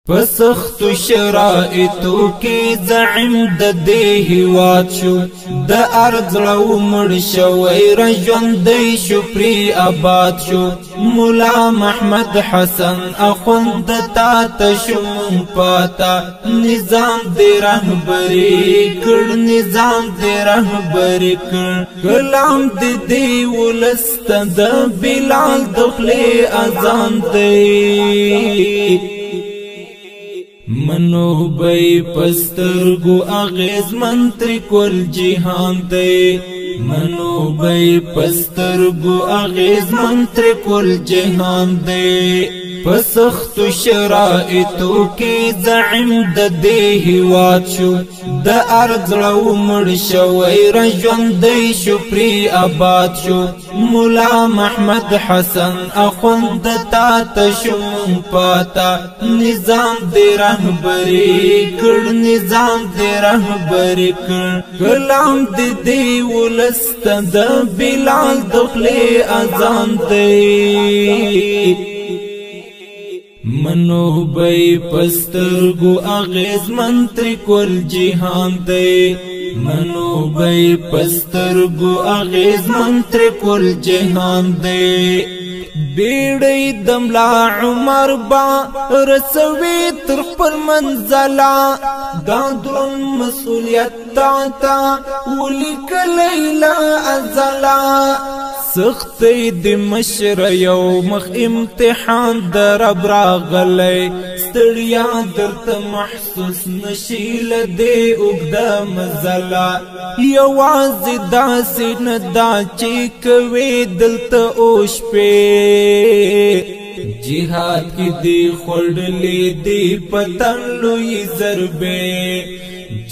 پسخت شرائطو کی زعیم د دې هیواد شو د ارض لو مړ شوی رژوندی شو پری آباد شو مولا محمد حسن اخوند تا تشمون پاتا نظام دی رهبری کړ نظام دی رهبری کړ کلام دی ولست د بلال دخلی اذان دی منو بی پسترگو اغیز منتری کل جہان دے منو بی پسترگو اغیز منتری کل جہان دے پسخت شرائطو کی زعیم د دې هیواد شو د ارض لو مړ شوی رژوندی شو پری آباد شو مولا محمد حسن اخوند تا تشمون پاتا نظام دی رهبری کړ نظام دی رهبری کړ کلام دی ولست د بلال دخلی اذان دی منو بی پسترگو اغیز منتری کل جہان دے منو بی پسترگو اغیز منتری کل جہان دے بیڑی دملا عمر با رسوی تر پر منزلا دادرون مسئولیت تا ولیک لیلا ازلا سختی دی مشر یو مخ امتحان در ابراغلی ستڑیا درت محسوس نشیل دی اگدا مزلا یوازی دا سین دا چیکوی دلت اوش پی جہاد کی دی خوڑلی دی پتن لوی ضربے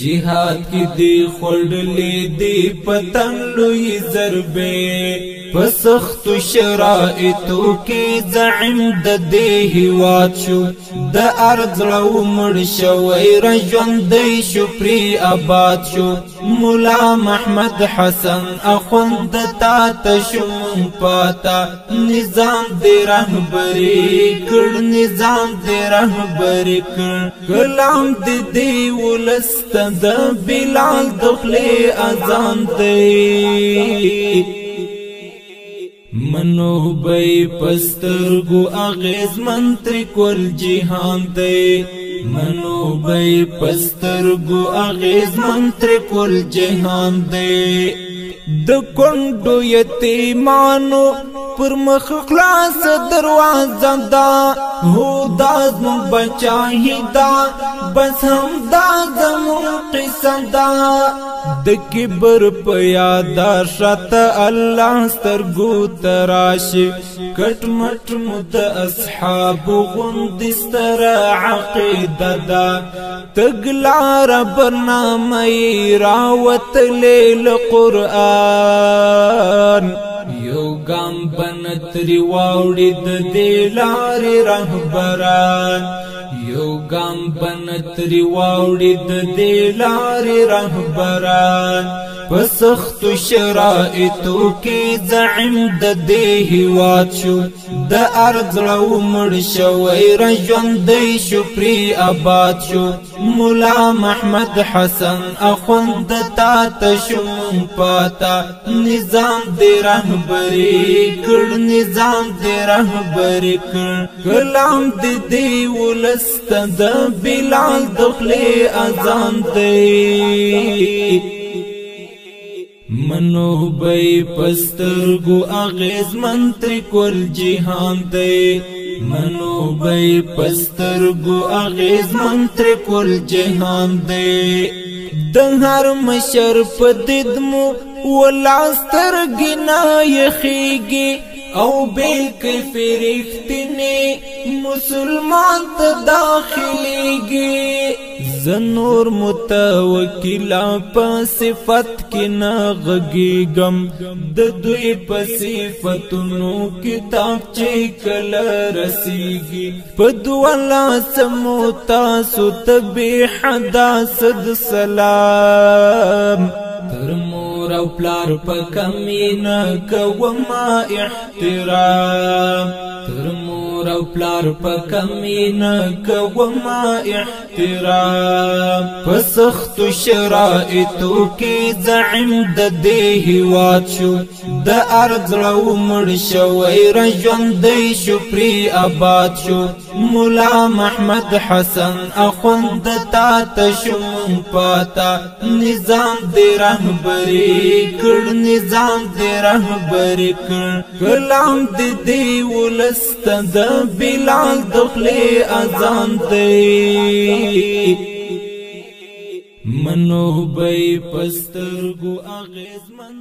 جہاد کی دی خوڑلی دی پتن لوی ضربے پسخت شرائطو کی زعیم د دې هیواد شو د ارض لو مړ شوی رژوندی شو پری آباد شو مولا محمد حسن اخوند تا تشمون پاتا نظام دی رهبری کړ نظام دی رهبری کړ کلام دی ولست د بلال دخلی اذان دی منو بی پسترگو اغیز منتری کل جہان دے منو بی پسترگو اغیز منتری کل جہان دے د کندو یتیمانو پر مخ خلاص دروازه دا هو داز مو بچاہی دا بس ہم دا زمون قسم دا د کبر پیادا شت اللہ سترگو تراشی کٹ مٹ مت اصحاب غندستر عقیدہ دا تگلار برنامه راوت لیل قرآن یو گام بنتری واوڑی د دیلار رهبران یو گام بنتری واوڑی د دیلار رهبران پسخت شرائطو کی زعیم د دې هیواد شو د ارض لو مړ شوی رژوندی شو پری آباد شو مولا محمد حسن اخوند تا تشمون پاتا نظام دی رهبری کړ نظام دی رهبری کړ کلام دی ولست د بلال دخلی اذان دی منو بی پسترگو اغیز منتری کل جہان دے منو بی پسترگو اغیز منتری کل جہان دے دنہر مشر پددمو ولاستر گنا یخیگی او بیل کی فرختنی مسلمان تا داخلیگی زنور متوکلا پا صفت کی ناغگیگم دوی پا صفتنو کتاب چیکل رسیگی پدوالا سموتا ستبی حدا صد سلام ترمور او پلار پا کمینا کوما احترام ترمور مور او پلار په کمی نه کوما احترام په سختو شرایطو کې زعیم د دې هیواد شو د ارض رو مړ شوی را ژوندی شو پرې آباد شو مولا محمد حسن اخوند تا تشم پاتا نظام دې رهبری کړ نظام دې رهبری کړ کلام دې ولست د بلال دخلې اذان دی منو بې پسترګو اغیزمن